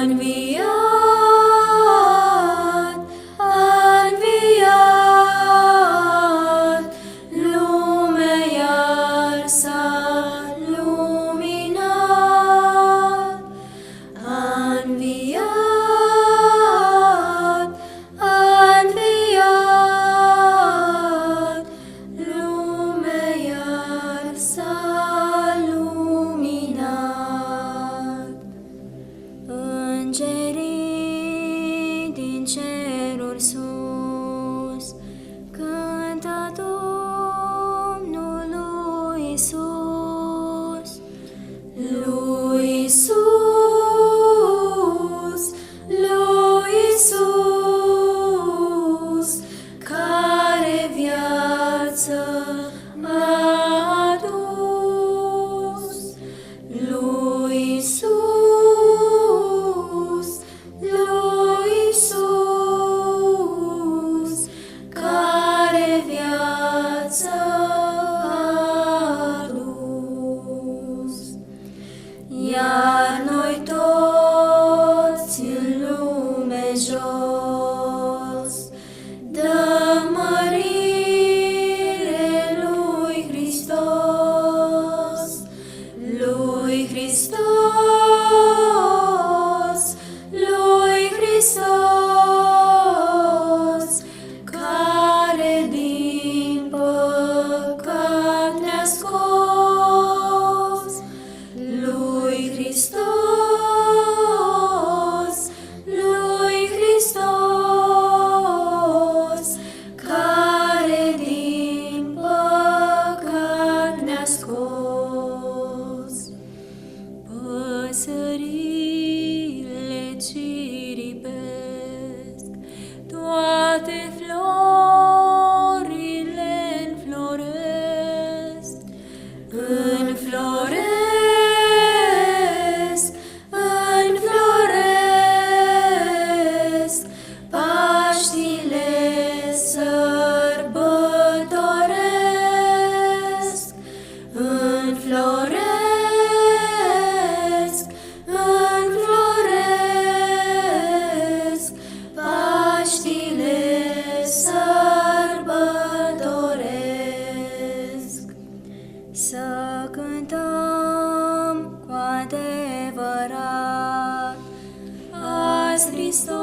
înviat, a înviat, lumea iar s-a luminat. A înviat, a înviat, lumea iar s-a luminat. Îngerii din ceruri sus cântă Domnului Iisus. Lui Iisus, lui Iisus, care viață a adus. Lui Iisus, lui Iisus, care viață a adus. Iar noi toți în lume jos dăm mărire lui Hristos, lui Hristos, lui Hristos, care din păcat ne-a scos. Lui Hristos, lui Hristos, care din păcat ne-a scos. Păsările ciripesc, toate florile înfloresc, înfloresc, înfloresc, Paștile sărbătoresc. Înfloresc, înfloresc, Paștile sărbătoresc. Să cântăm cu adevărat, azi Hristos